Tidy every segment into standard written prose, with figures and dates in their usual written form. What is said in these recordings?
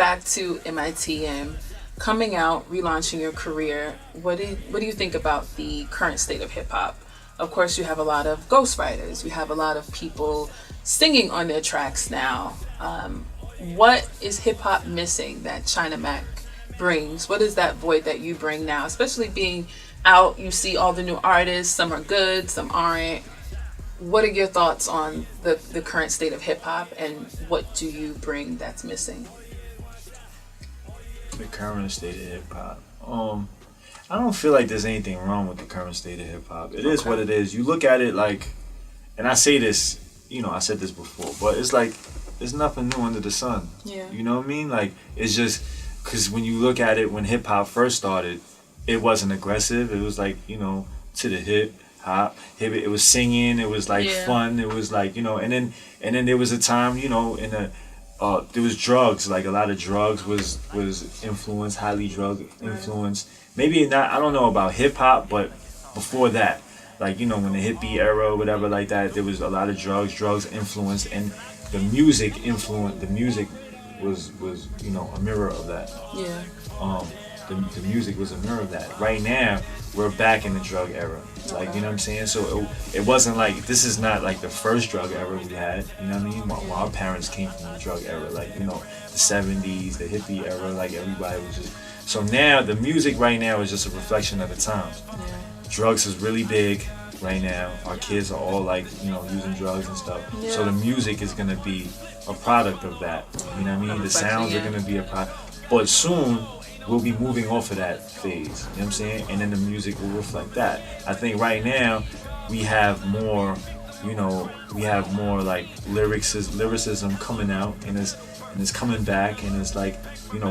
back to MIT and coming out, relaunching your career, what do you think about the current state of hip hop? Of course, you have a lot of ghostwriters. You have a lot of people singing on their tracks now. What is hip hop missing that China Mac brings? What is that void that you bring now? Especially being out, you see all the new artists. Some are good, some aren't. What are your thoughts on the current state of hip hop, and what do you bring that's missing? The current state of hip hop. I don't feel like there's anything wrong with the current state of hip hop. It is what it is. You look at it like, and I say this, I said this before, but it's like there's nothing new under the sun. Yeah. You know what I mean? Like, it's just because when you look at it, when hip hop first started, it wasn't aggressive. It was like, to the hip hop. It was singing. It was like fun. It was like, and then there was a time, in the there was drugs. Like, a lot of drugs was influenced, highly drug influenced. Maybe not, I don't know about hip hop, but before that, like, when the hippie era or whatever like that, there was a lot of drugs influenced, and the music was a mirror of that. Yeah. The music was a mirror of that. Right now, we're back in the drug era. Like, you know what I'm saying? So it wasn't like, this is not like the first drug era we had, you know what I mean? When our parents came from the drug era, like, the 70s, the hippie era, like, everybody was just... So now, the music right now is just a reflection of the times. Yeah. Drugs is really big right now. Our kids are all like, using drugs and stuff. Yeah. So the music is going to be a product of that. You know what I mean? The sounds are going to be a product. But soon, we'll be moving off of that phase. You know what I'm saying? And then the music will reflect that. I think right now, we have more, like lyricism coming out, and it's coming back, and it's like,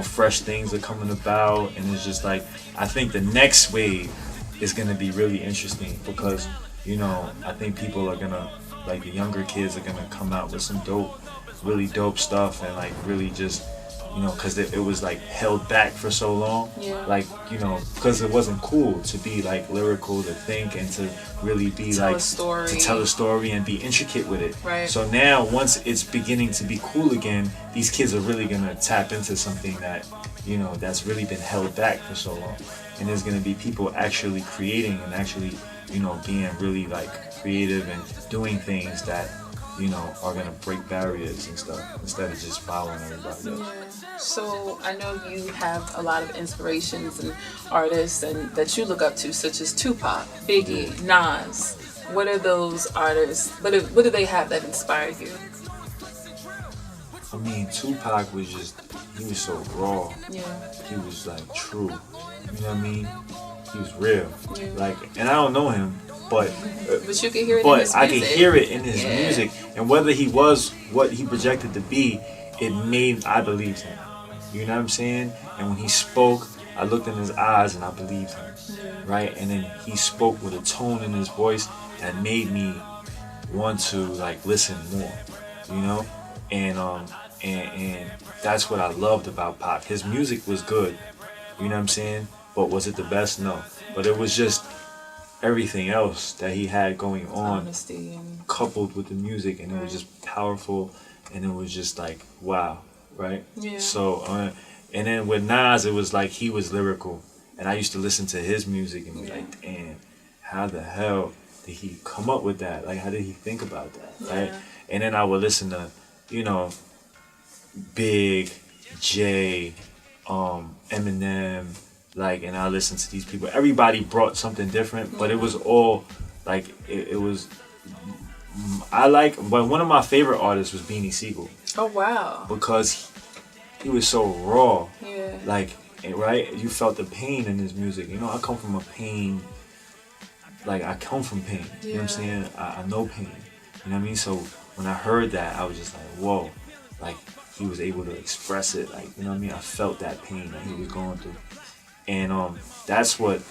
fresh things are coming about, and it's just like, I think the next wave is gonna be really interesting because, I think people are gonna, like, the younger kids are gonna come out with some really dope stuff, and like really just, because it was like held back for so long. Yeah. Like, because it wasn't cool to be like lyrical, to think, and to really be tell like a to tell a story and be intricate with it. Right. So now, once it's beginning to be cool again, these kids are really gonna tap into something that, that's really been held back for so long. And there's gonna be people actually creating and actually, being really like creative and doing things that, are gonna break barriers and stuff instead of just following everybody else. Yeah. So I know you have a lot of inspirations and artists and that you look up to, such as Tupac, Biggie, Nas. What are those artists? What do they have that inspired you? I mean, Tupac was he was so raw. Yeah. He was like true. You know what I mean? He was real. Yeah. Like, and I don't know him, but you can hear it in his music. I can hear it in his music, and whether he was what he projected to be, I believed him. You know what I'm saying? And when he spoke, I looked in his eyes and I believed him, right? And then he spoke with a tone in his voice that made me want to like listen more, and that's what I loved about Pac. His music was good, you know what I'm saying? But was it the best? No. But it was just everything else that he had going on, honesty and... coupled with the music, and it was just powerful, and it was just like, wow, right? Yeah. So, and then with Nas, it was like he was lyrical, and I used to listen to his music and be like, damn, how the hell did he come up with that? Like, how did he think about that, right? And then I would listen to, Big, Jay, Eminem, like, and I listened to these people. Everybody brought something different, but it was all like it was. But one of my favorite artists was Beanie Sigel. Oh wow! Because he was so raw. Yeah. Like, right, you felt the pain in his music. I come from pain. I come from pain. You know what I'm saying? I know pain. You know what I mean? So when I heard that, I was just like, whoa, like he was able to express it. Like, you know what I mean? I felt that pain that he was going through. And that's what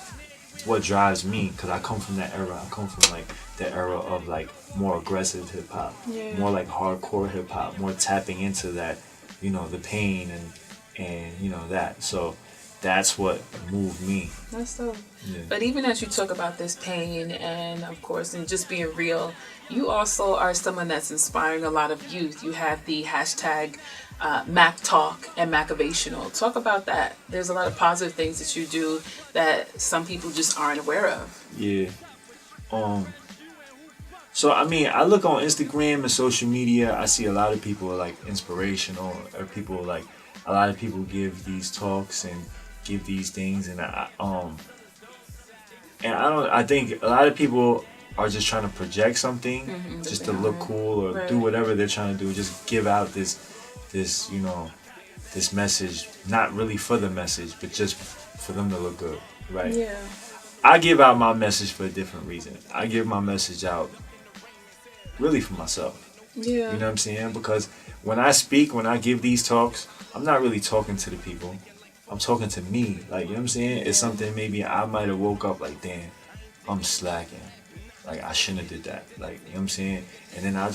drives me, because I come from that era. I come from like the era of like more aggressive hip hop, more like hardcore hip hop, more tapping into that, the pain and that. So that's what moved me. That's so. Yeah. But even as you talk about this pain and of course and just being real, you also are someone that's inspiring a lot of youth. You have the hashtag Mac Talk and Machivational. Talk about that. There's a lot of positive things that you do that some people just aren't aware of. Yeah. So I mean, I look on Instagram and social media. I see a lot of people are like inspirational, or people like a lot of people give these talks and give these things, and I think a lot of people are just trying to project something, just to look cool or do whatever they're trying to do. Just give out this this message, not really for the message, but just for them to look good, right? Yeah. I give out my message for a different reason. I give my message out really for myself. Yeah. You know what I'm saying? Because when I speak, when I give these talks, I'm not really talking to the people. I'm talking to me. Like, you know what I'm saying? It's something maybe I might have woke up like, damn, I'm slacking. Like, I shouldn't have did that. Like, you know what I'm saying? And then I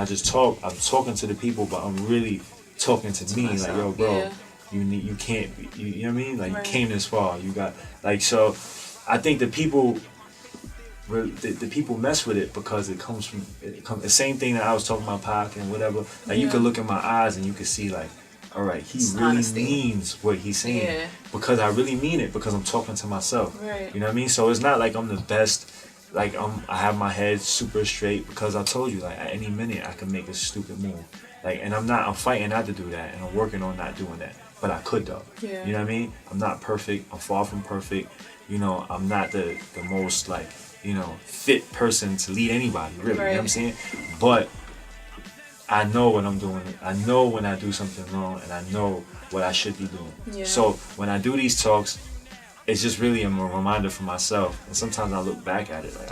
just talk. I'm talking to the people, but I'm really talking to me. Like, yo, bro, you can't be, you know what I mean? Like, you came this far. You got, like, so I think the people mess with it because it comes from the same thing that I was talking about Pac and whatever. Like, you could look in my eyes and you could see, like, all right, he really means what he's saying, because I really mean it, because I'm talking to myself. Right. You know what I mean? So it's not like I'm the best. Like, I have my head super straight, because I told you, like, at any minute I can make a stupid move. Like, and I'm fighting not to do that, and I'm working on not doing that. But I could, though. Yeah. You know what I mean? I'm not perfect. I'm far from perfect. You know, I'm not the most, like, you know, fit person to lead anybody, really. You know what I'm saying? But I know what I'm doing. I know when I do something wrong, and I know what I should be doing. Yeah. So when I do these talks, it's just really a reminder for myself. And sometimes I look back at it like,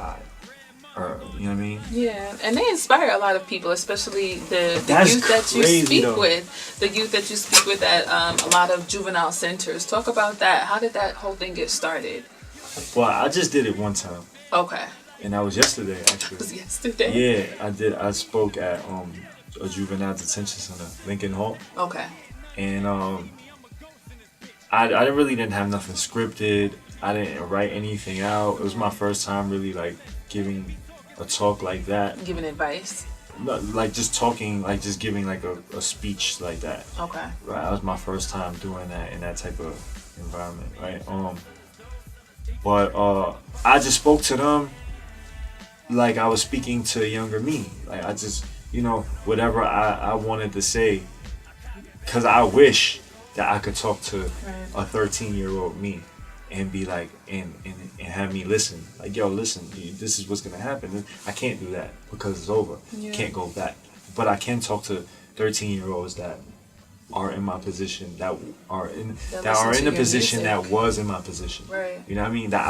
or you know what I mean? Yeah, and they inspire a lot of people, especially the youth that you speak with. The youth that you speak with at a lot of juvenile centers. Talk about that. How did that whole thing get started? Well, I just did it one time. Okay. And that was yesterday, actually. It was yesterday? Yeah, I did. I spoke at a juvenile detention center, Lincoln Hall. Okay. And I really didn't have nothing scripted. I didn't write anything out. It was my first time really like giving a talk like that. Giving advice? Like just talking, like just giving like a speech like that. Okay. Right. That was my first time doing that in that type of environment, right? But I just spoke to them like I was speaking to younger me. Like I just, you know, whatever I wanted to say, because I wish that I could talk to a 13-year-old me and be like, and have me listen. Like, yo, listen, this is what's going to happen. I can't do that because it's over. Yeah. Can't go back. But I can talk to 13-year-olds that are in my position, that are in the position that was in my position. Right. You know what I mean? That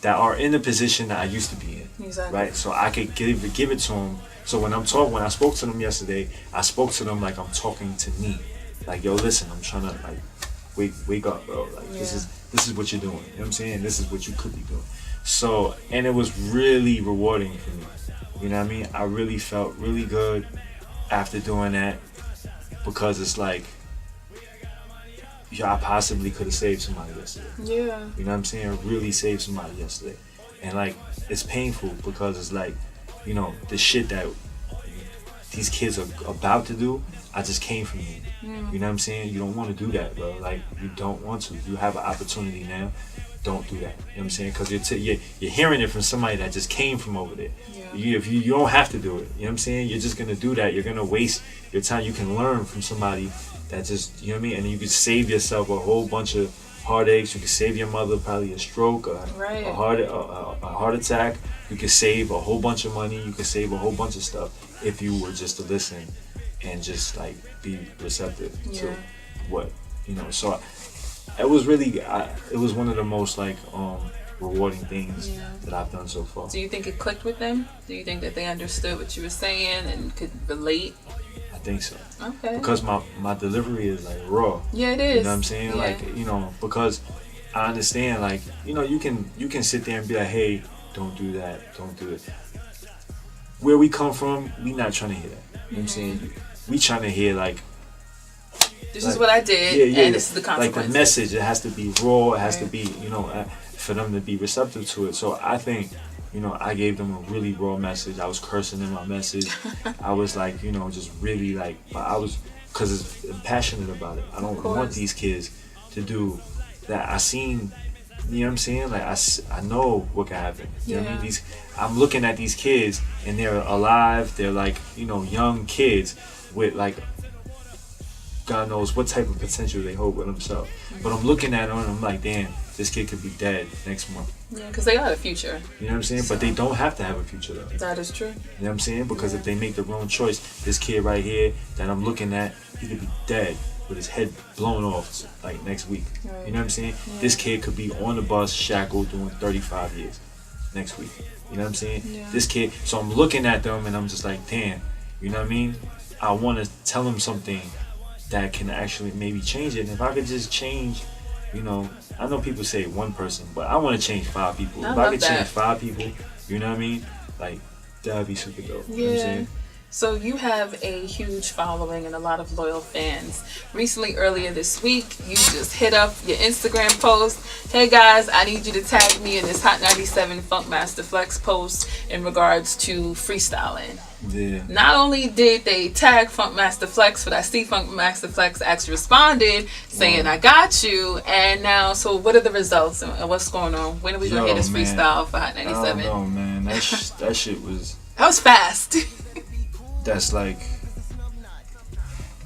are in the position that I used to be in. Exactly. Right? So I could give it to them. So when I spoke to them yesterday, I spoke to them like I'm talking to me. Like, yo, listen, I'm trying to like wake up, bro. Like this is what you're doing. You know what I'm saying? This is what you could be doing. So, and it was really rewarding for me. You know what I mean? I really felt really good after doing that, because it's like, I possibly could have saved somebody yesterday. Yeah. You know what I'm saying? Really saved somebody yesterday. And like, it's painful because it's like, you know, the shit that these kids are about to do, I just came from you. You know what I'm saying? You don't want to do that, bro. Like, you don't want to. You have an opportunity now. Don't do that. You know what I'm saying? Because you're hearing it from somebody that just came from over there. Yeah. You don't have to do it. You know what I'm saying? You're just going to do that. You're going to waste your time. You can learn from somebody that just, you know what I mean? And you can save yourself a whole bunch of heartaches. You can save your mother probably a stroke, a heart attack. You can save a whole bunch of money. You can save a whole bunch of stuff if you were just to listen and just like be receptive to what, you know. So it was really, it was one of the most like rewarding things that I've done so far. Do you think it clicked with them? Do you think that they understood what you were saying and could relate? I think so. Okay. Because my delivery is like raw. Yeah, it is. You know what I'm saying? Yeah. Like, you know, because I understand, like, you know, you can sit there and be like, hey, don't do that, don't do it. Where we come from, we not trying to hear that. You know what I'm saying? We trying to hear like, this is what I did, and this is the consequences. Like the message, it has to be raw. It has to be, you know, for them to be receptive to it. So I think, you know, I gave them a really raw message. I was cursing in my message. I was like, you know, just really like, but I was, because I'm passionate about it. I don't want these kids to do that. I seen, you know what I'm saying? Like, I know what can happen. You know what I mean? I'm looking at these kids and they're alive. They're like, you know, young kids with like, God knows what type of potential they hold with themselves. But I'm looking at them and I'm like, damn, this kid could be dead next month. Yeah, because they got a future. You know what I'm saying? So, but they don't have to have a future though. That is true. You know what I'm saying? Because if they make the wrong choice, this kid right here that I'm looking at, he could be dead with his head blown off like next week. Right. You know what I'm saying? Yeah. This kid could be on the bus shackled doing 35 years next week. You know what I'm saying? Yeah. This kid, so I'm looking at them and I'm just like, damn, you know what I mean? I want to tell them something that can actually maybe change it. And if I could just change, you know, I know people say one person, but I want to change 5 people. If I could change 5 people, you know what I mean? Like, that'd be super dope. You know what I'm saying? So you have a huge following and a lot of loyal fans. Recently, earlier this week, you just hit up your Instagram post. Hey guys, I need you to tag me in this Hot 97 Funkmaster Flex post in regards to freestyling. Yeah. Not only did they tag Funkmaster Flex, but I see Funkmaster Flex actually responded saying, I got you. And now, so what are the results and what's going on? When are we going to hear this freestyle for Hot 97? I don't know, man. That shit was... That was fast. That's like...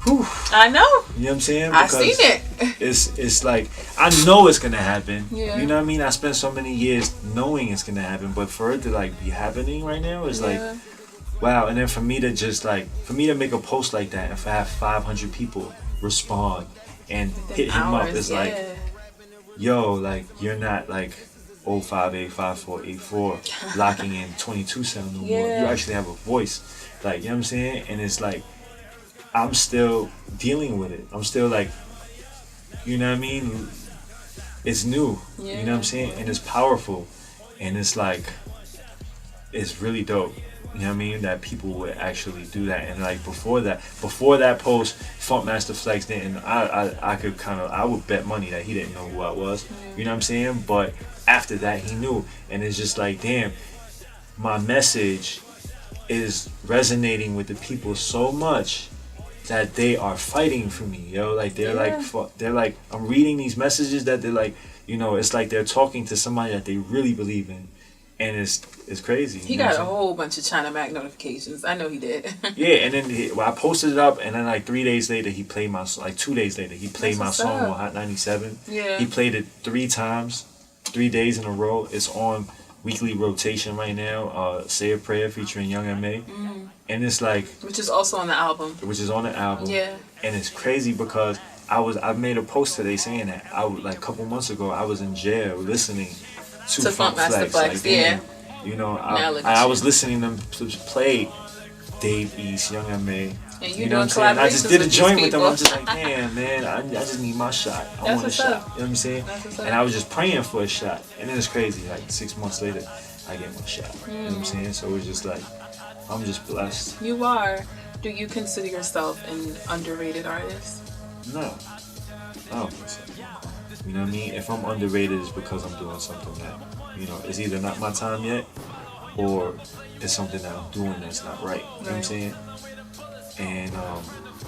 Whew. I know. You know what I'm saying? I've seen it. It's like, I know it's going to happen. Yeah. You know what I mean? I spent so many years knowing it's going to happen. But for it to like be happening right now is like... Wow, and then for me to just like, for me to make a post like that and for have 500 people respond and hit him up, it's like, yo, like, you're not like 0585484 locking in 22 sound no more. You actually have a voice. Like, you know what I'm saying? And it's like, I'm still dealing with it. I'm still like, you know what I mean? It's new, you know what I'm saying? And it's powerful. And it's like, it's really dope. You know what I mean? That people would actually do that. And like before that post, Funkmaster Flex didn't. I could kind of, I would bet money that he didn't know who I was. You know what I'm saying? But after that, he knew. And it's just like, damn, my message is resonating with the people so much that they are fighting for me, yo. Like they're like, I'm reading these messages that they're like, you know, it's like they're talking to somebody that they really believe in. And it's crazy. He got a whole bunch of China Mac notifications. I know he did. Yeah, and then I posted it up, and then like 3 days later, he played my, like 2 days later, he played my song on Hot 97. Yeah. He played it 3 times, 3 days in a row. It's on weekly rotation right now. Say a Prayer featuring Young M.A. And it's like, which is also on the album. Which is on the album. Yeah. And it's crazy because I made a post today saying that like a couple months ago I was in jail listening to Funkmaster Flex, like, yeah. You know, I was listening to them play Dave East, Young M.A. And you know what I'm saying? I just did a joint with them. I'm just like, damn, man, I just need my shot. I want a shot. You know what I'm saying? And I was just praying for a shot. And then it's crazy. Like 6 months later, I get my shot. You know what I'm saying? So it's just like, I'm just blessed. You are. Do you consider yourself an underrated artist? No. I don't think so. You know what I mean? If I'm underrated, it's because I'm doing something that, you know, is either not my time yet, or it's something that I'm doing that's not right. You know what I'm saying? And,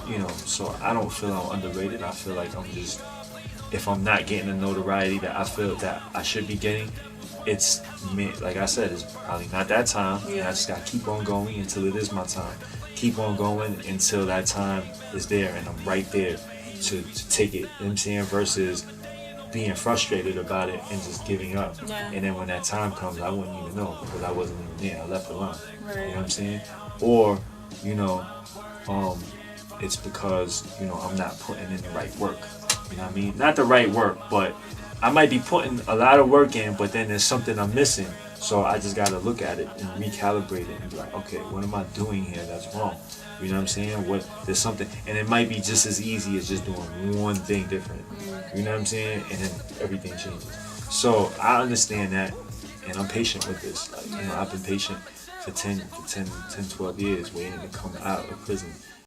you know, so I don't feel I'm underrated. I feel like I'm just, if I'm not getting the notoriety that I feel that I should be getting, it's me. Like I said, it's probably not that time. Yeah. I just got to keep on going until it is my time. Keep on going until that time is there and I'm right there to take it. You know what I'm saying? Versus being frustrated about it and just giving up. Yeah. And then when that time comes, I wouldn't even know because I wasn't even there. I left alone. Right. You know what I'm saying? Or, you know, it's because, you know, I'm not putting in the right work. You know what I mean? Not the right work, but I might be putting a lot of work in, but then there's something I'm missing. So I just got to look at it and recalibrate it and be like, okay, what am I doing here that's wrong? You know what I'm saying? There's something, and it might be just as easy as just doing one thing different. You know what I'm saying? And then everything changes. So I understand that, and I'm patient with this. Like, you know, I've been patient for 10, 12 years waiting to come out of prison.